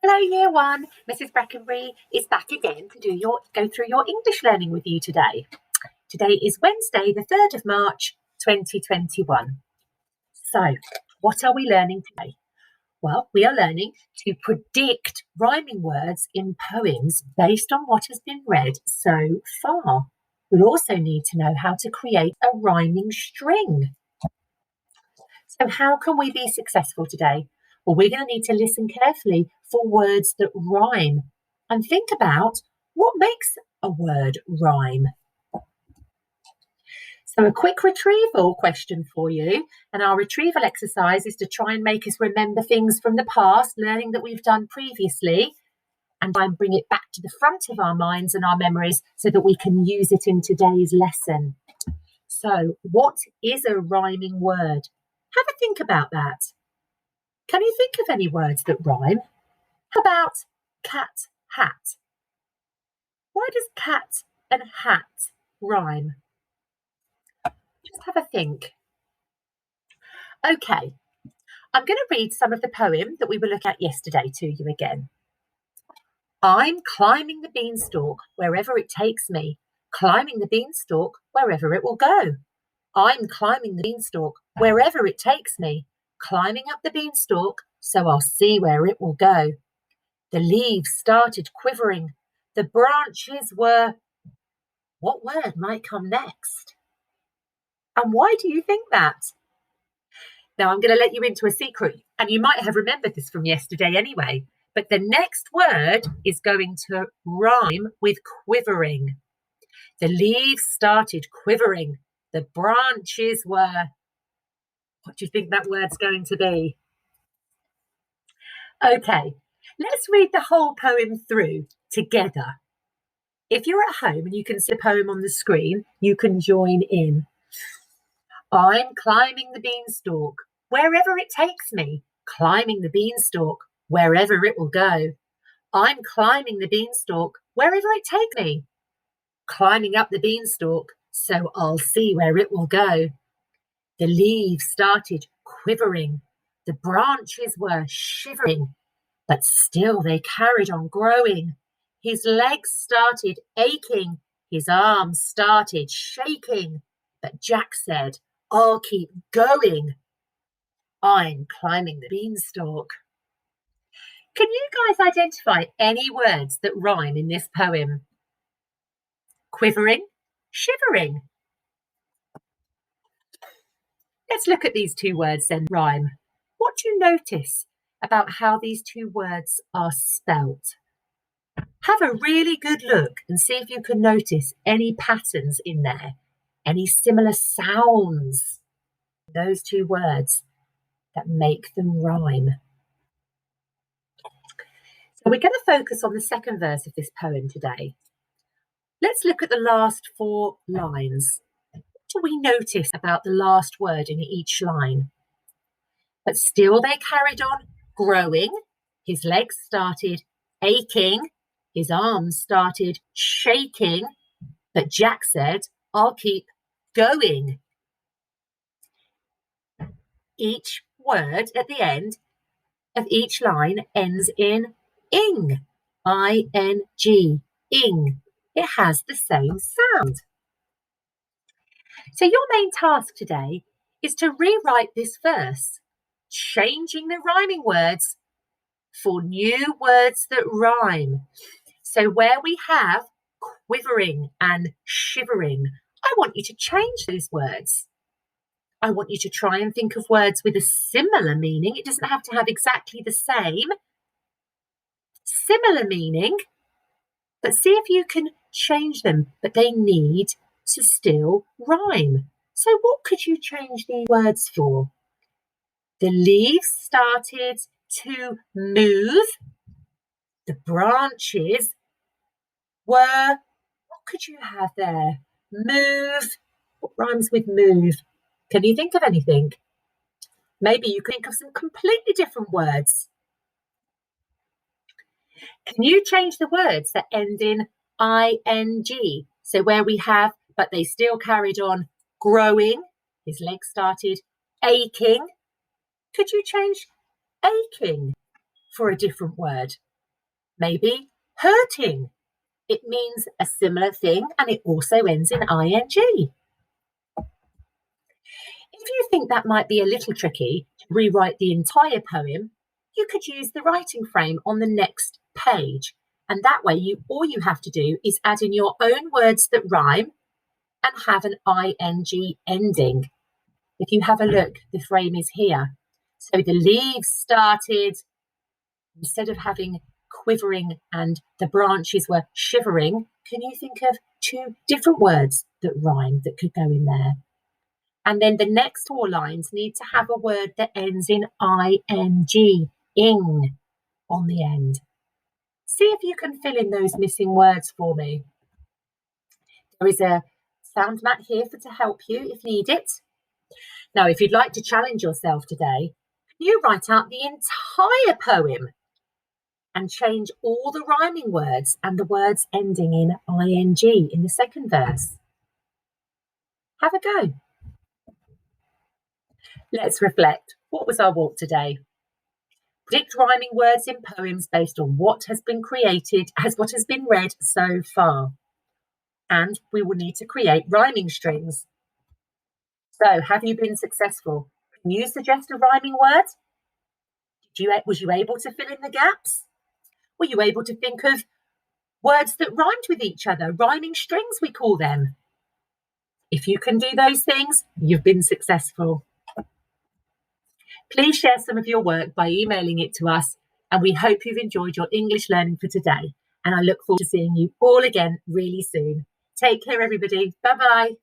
Hello, Year 1. Mrs. Breckenbury is back again to go through your English learning with you today. Today is Wednesday, the 3rd of March, 2021. So, what are we learning today? Well, we are learning to predict rhyming words in poems based on what has been read so far. We'll also need to know how to create a rhyming string. So how can we be successful today? Well, we're going to need to listen carefully for words that rhyme and think about what makes a word rhyme. So a quick retrieval question for you, and our retrieval exercise is to try and make us remember things from the past, learning that we've done previously, and try and bring it back to the front of our minds and our memories so that we can use it in today's lesson. So what is a rhyming word? Have a think about that. Can you think of any words that rhyme? How about cat, hat? Why does cat and hat rhyme? Just have a think. Okay, I'm going to read some of the poem that we were looking at yesterday to you again. I'm climbing the beanstalk wherever it takes me, climbing the beanstalk wherever it will go. I'm climbing the beanstalk wherever it takes me, climbing up the beanstalk so I'll see where it will go. The leaves started quivering. The branches were... What word might come next? And why do you think that? Now, I'm going to let you into a secret, and you might have remembered this from yesterday anyway, but the next word is going to rhyme with quivering. The leaves started quivering. The branches were... What do you think that word's going to be? Okay, let's read the whole poem through together. If you're at home and you can see the poem on the screen, you can join in. I'm climbing the beanstalk, wherever it takes me, climbing the beanstalk, wherever it will go. I'm climbing the beanstalk, wherever it takes me, climbing up the beanstalk, so I'll see where it will go. The leaves started quivering. The branches were shivering, but still they carried on growing. His legs started aching. His arms started shaking. But Jack said, I'll keep going. I'm climbing the beanstalk. Can you guys identify any words that rhyme in this poem? Quivering, shivering. Let's look at these two words then, rhyme. What do you notice about how these two words are spelt? Have a really good look and see if you can notice any patterns in there, any similar sounds, those two words that make them rhyme. So we're going to focus on the second verse of this poem today. Let's look at the last 4 lines. What do we notice about the last word in each line? But still they carried on growing. His legs started aching. His arms started shaking. But Jack said, I'll keep going. Each word at the end of each line ends in ing, I-N-G, ing. It has the same sound. So your main task today is to rewrite this verse, changing the rhyming words for new words that rhyme. So where we have quivering and shivering, I want you to change those words. I want you to try and think of words with a similar meaning. It doesn't have to have exactly the same. Similar meaning, but see if you can change them, but they need to still rhyme. So what could you change these words for? The leaves started to move. The branches were, what could you have there? Move. What rhymes with move? Can you think of anything? Maybe you can think of some completely different words. Can you change the words that end in ing? So where we have, but they still carried on growing, his legs started aching. Could you change aching for a different word? Maybe hurting. It means a similar thing and it also ends in ing. If you think that might be a little tricky to rewrite the entire poem, you could use the writing frame on the next page. And that way, all you have to do is add in your own words that rhyme and have an ing ending. If you have a look, the frame is here. So the leaves started, instead of having quivering and the branches were shivering, can you think of 2 different words that rhyme that could go in there? And then the next 4 lines need to have a word that ends in ing, on the end. See if you can fill in those missing words for me. There is a sound mat here to help you if you need it. Now, if you'd like to challenge yourself today, you write out the entire poem and change all the rhyming words and the words ending in ing in the second verse. Have a go. Let's reflect. What was our walk today? Predict rhyming words in poems based on what has been created as what has been read so far. And we will need to create rhyming strings. So, have you been successful? Can you suggest a rhyming word? Was you able to fill in the gaps? Were you able to think of words that rhymed with each other? Rhyming strings, we call them. If you can do those things, you've been successful. Please share some of your work by emailing it to us, and we hope you've enjoyed your English learning for today. And I look forward to seeing you all again really soon. Take care, everybody. Bye-bye.